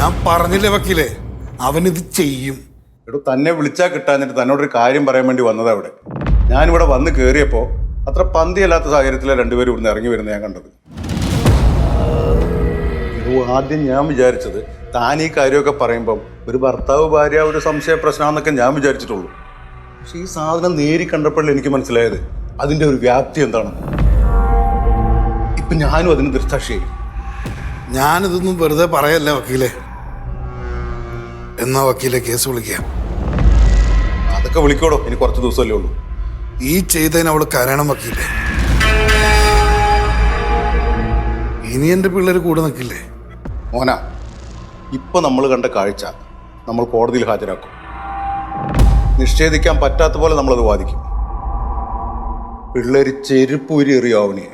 ഞാൻ പറഞ്ഞില്ലേ വക്കീലേ, അവനിത് ചെയ്യും. എടോ, തന്നെ വിളിച്ചാൽ കിട്ടാഞ്ഞിട്ട് തന്നോടൊരു കാര്യം പറയാൻ വേണ്ടി വന്നതാ അവിടെ. ഞാനിവിടെ വന്ന് കയറിയപ്പോൾ അത്ര പന്തിയല്ലാത്ത സാഹചര്യത്തിലാണ് രണ്ടുപേരും ഇവിടുന്ന് ഇറങ്ങി വരുന്നത് ഞാൻ കണ്ടത്. ആദ്യം ഞാൻ വിചാരിച്ചത് താൻ ഈ കാര്യമൊക്കെ പറയുമ്പം ഒരു ഭർത്താവ് ഭാര്യ ഒരു സംശയ പ്രശ്നമാണെന്നൊക്കെ ഞാൻ വിചാരിച്ചിട്ടുള്ളൂ. പക്ഷെ ഈ സാധനം നേരി കണ്ടപ്പോഴല്ലേ എനിക്ക് മനസ്സിലായത് അതിൻ്റെ ഒരു വ്യാപ്തി എന്താണ്. ഇപ്പം ഞാനും അതിന് ദൃക്സാക്ഷിയായി. ഞാനിതൊന്നും വെറുതെ പറയല്ല വക്കീലെ. എന്നാ വക്കീലെ കേസ് വിളിക്കാം. അതൊക്കെ വിളിക്കോടോ, ഇനി കുറച്ച് ദിവസമല്ലേ ഉള്ളൂ. ഈ ചെയ്തതിന് അവള് കരയണം വക്കീലെ. ഇനി എൻ്റെ പിള്ളേർ കൂടെ നിൽക്കില്ലേ? മോന, ഇപ്പൊ നമ്മൾ കണ്ട കാഴ്ച നമ്മൾ കോടതിയിൽ ഹാജരാക്കും. നിഷേധിക്കാൻ പറ്റാത്ത പോലെ നമ്മളത് വാദിക്കും. പിള്ളേര് ചെരുപ്പൂരി എറിയാവനെ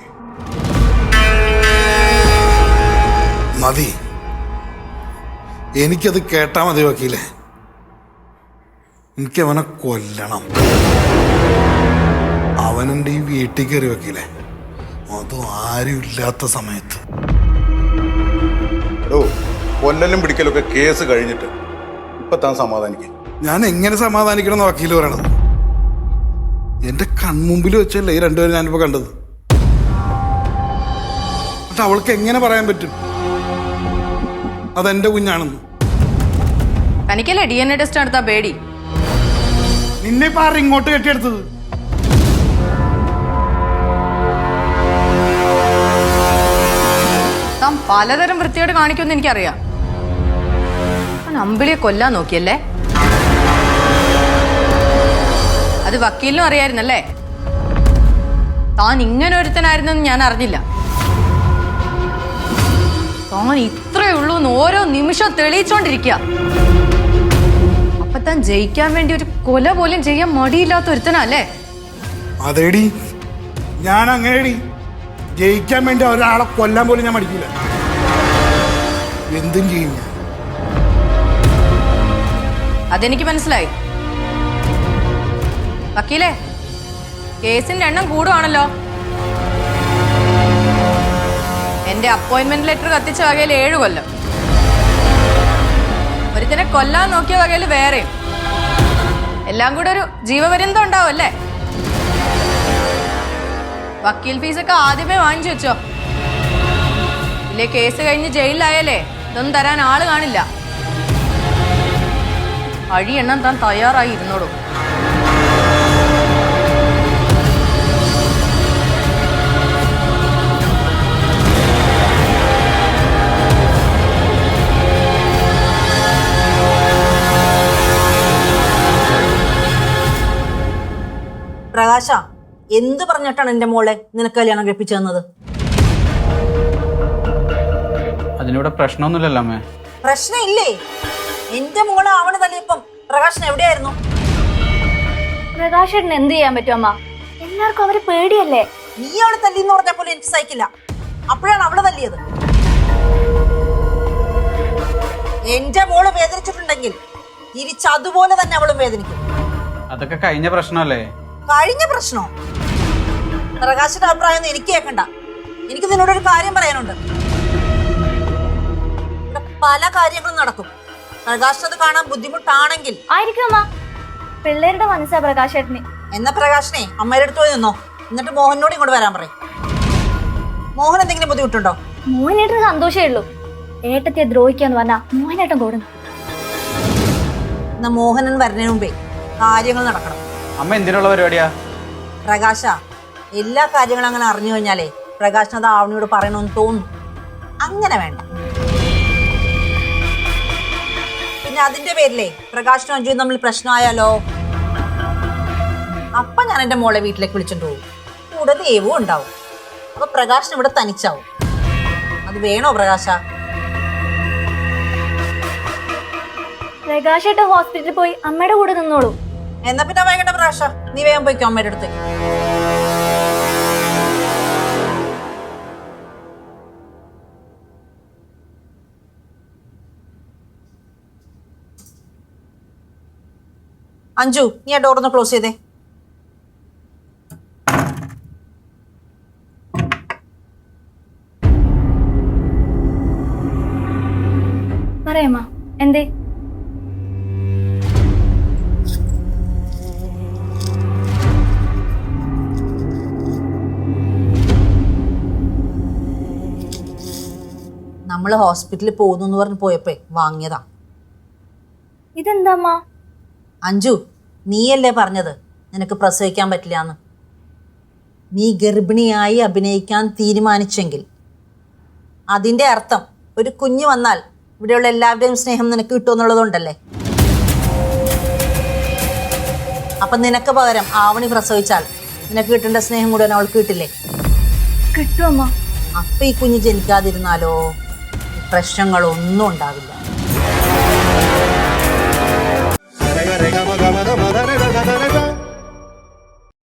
മതി. എനിക്കത് കേട്ടാ മതി വക്കീലെ. എനിക്കവനെ കൊല്ലണം. അവനെൻ്റെ ഈ വീട്ടിൽ കയറി വക്കീലെ, അതും ആരും ഇല്ലാത്ത സമയത്ത്. കൊല്ലലും പിടിക്കലൊക്കെ കേസ് കഴിഞ്ഞിട്ട് ഇപ്പൊ താൻ സമാധാനിക്കും. ഞാൻ എങ്ങനെ സമാധാനിക്കണം വക്കീല് പറയണത്? എന്റെ കൺമുമ്പിൽ വെച്ചല്ലേ ഈ രണ്ടുപേരും ഞാനിപ്പോ കണ്ടത്. എന്നിട്ട് അവൾക്ക് എങ്ങനെ പറയാൻ പറ്റും അതെന്റെ കുഞ്ഞാണെന്ന്? തനിക്കല്ലേ DNA ടെസ്റ്റ് നടത്താ പേടി? നിന്നെ ഇപ്പൊ ആരും ഇങ്ങോട്ട് കെട്ടിയെടുത്തത്? താൻ പലതരം വൃത്തിയോട് കാണിക്കുമെന്ന് എനിക്കറിയാം. അമ്പിളിയെ കൊല്ലാൻ നോക്കിയല്ലേ? അത് വക്കീലിനും അറിയായിരുന്നല്ലേ? താൻ ഇങ്ങനെ ഒരുത്തനായിരുന്നെന്ന് ഞാൻ അറിഞ്ഞില്ല. താൻ ഇത്രയേ ഉള്ളൂ എന്ന് ഓരോ നിമിഷവും തെളിയിച്ചോണ്ടിരിക്കുക. അപ്പൊ താൻ ജയിക്കാൻ വേണ്ടി ഒരു കൊല പോലും ചെയ്യാൻ മടിയില്ലാത്ത ഒരുത്തനല്ലേ? അതേടി, ഞാൻ അങ്ങനെടി. ജയിക്കാൻ വേണ്ടി ഒരാളെ കൊല്ലാൻ പോലും ഞാൻ മടിക്കില്ല. എന്തും ചെയ്യും ഞാൻ. അതെനിക്ക് മനസ്സിലായി. വക്കീലേ, കേസിന്റെ എണ്ണം കൂടുവാണല്ലോ. എന്റെ അപ്പോയിന്റ്മെന്റ് ലെറ്റർ കത്തിച്ച വകയിൽ 7 കൊല്ലം, ഒരുത്തിനെ കൊല്ലാൻ നോക്കിയ വകയിൽ വേറെയും. എല്ലാം കൂടെ ഒരു ജീവപര്യന്തം ഉണ്ടാവും അല്ലേ? വക്കീൽ ഫീസൊക്കെ ആദ്യമേ വാങ്ങിച്ചു വെച്ചോ. ഇല്ലേ കേസ് കഴിഞ്ഞ് ജയിലിലായാലേ ഇതൊന്നും തരാൻ ആള് കാണില്ല. അഴി എണ്ണം താൻ തയ്യാറായി ഇരുന്നോളൂ. പ്രകാശ, എന്ത് പറഞ്ഞിട്ടാണ് എന്റെ മോളെ നിനക്ക് കല്യാണം കഴിപ്പിച്ചു തന്നത്? അതിനിവിടെ പ്രശ്നമൊന്നുമില്ലല്ലോ അമ്മേ. പ്രശ്നം ഇല്ലേ? എന്റെ മോളെ ആവണ തല്ലിയപ്പം പ്രകാശൻ എവിടെയായിരുന്നു? പ്രകാശേട്ടന് എന്ത് ചെയ്യാൻ പറ്റും അമ്മ? എല്ലാവർക്കും അവര് പേടിയല്ലേ. നീ അവളെ തല്ലിന്ന് പറഞ്ഞപ്പോൾ എനിക്ക് സഹിക്കില്ല. അപ്പോഴാണ് അവളെ തല്ലിയത്. എന്റെ മോള് വേദനിച്ചിട്ടുണ്ടെങ്കിൽ തിരിച്ചതുപോലെ തന്നെ അവളും വേദനിക്കും. അതൊക്കെ കഴിഞ്ഞ പ്രശ്നമല്ലേ? കഴിഞ്ഞ പ്രശ്നോ? പ്രകാശിന്റെ അഭിപ്രായം എനിക്ക് കേൾക്കണ്ട. എനിക്ക് നിന്നോടൊരു കാര്യം പറയാനുണ്ട്. പല കാര്യങ്ങളും നടക്കും. പ്രകാശിനത് കാണാൻ ബുദ്ധിമുട്ടാണെങ്കിൽ ആയിരിക്കും അമ്മ. പിള്ളേരുടെ മനസ്സാ പ്രകാശേട്ടന്. എന്നാ പ്രകാശനെ അമ്മയുടെ അടുത്ത് പോയി നിന്നോ. എന്നിട്ട് മോഹനോട് ഇങ്ങോട്ട് വരാൻ പറയും. മോഹൻ എന്തെങ്കിലും ബുദ്ധിമുട്ടുണ്ടോ? മോഹനേട്ടന് സന്തോഷമേ ഉള്ളൂ. ഏട്ടത്തെ ദ്രോഹിക്കാന്ന് പറഞ്ഞാ മോഹനേട്ടൻ കൂടുന്നു. എന്നാ മോഹനൻ വരുന്നതിന് മുമ്പേ കാര്യങ്ങൾ നടക്കണം. അമ്മ എന്തിനുള്ള പരിപാടിയാ? പ്രകാശ, എല്ലാ കാര്യങ്ങളും അങ്ങനെ അറിഞ്ഞു കഴിഞ്ഞാലേ പ്രകാശൻ അത് ആവണിയോട് പറയണമെന്ന് തോന്നുന്നു. അങ്ങനെ വേണ്ട. പിന്നെ അതിന്റെ പേരിലേ പ്രകാശനും അഞ്ജുവും തമ്മിൽ പ്രശ്നമായാലോ? അപ്പൊ ഞാൻ എന്റെ മോളെ വീട്ടിലേക്ക് വിളിച്ചോണ്ട് പോകും. കൂടെ ദേവും ഉണ്ടാവും. അപ്പൊ പ്രകാശൻ ഇവിടെ തനിച്ചാവും. അത് വേണോ പ്രകാശ? പ്രകാശേട്ടൻ ഹോസ്പിറ്റലിൽ പോയി അമ്മയുടെ കൂടെ നിന്നോളൂ. എന്നാ പിന്നെ വൈകണ്ട പ്രകാശ, നീ വേഗം പോയിക്കോ അമ്മയുടെ അടുത്ത്. അഞ്ജു, നീ ആ ഡോറൊന്ന് ക്ലോസ് ചെയ്തേ. പറയാമ്മ. എന്തേ? നമ്മൾ ഹോസ്പിറ്റലിൽ പോകുന്നു എന്ന് പറഞ്ഞ് പോയപ്പോ വാങ്ങിയതാ. ഇതെന്താ അമ്മ? അഞ്ജു, നീയല്ലേ പറഞ്ഞത് നിനക്ക് പ്രസവിക്കാൻ പറ്റില്ല എന്ന്? നീ ഗർഭിണിയായി അഭിനയിക്കാൻ തീരുമാനിച്ചെങ്കിൽ അതിൻ്റെ അർത്ഥം ഒരു കുഞ്ഞ് വന്നാൽ ഇവിടെയുള്ള എല്ലാവരുടെയും സ്നേഹം നിനക്ക് കിട്ടുമെന്നുള്ളതുകൊണ്ടല്ലേ. അപ്പം നിനക്ക് പകരം ആവണി പ്രസവിച്ചാൽ നിനക്ക് കിട്ടേണ്ട സ്നേഹം മുഴുവൻ അവൾക്ക് കിട്ടില്ലേ? കിട്ടും അമ്മ. അപ്പം ഈ കുഞ്ഞ് ജനിക്കാതിരുന്നാലോ പ്രശ്നങ്ങളൊന്നും ഉണ്ടാവില്ല.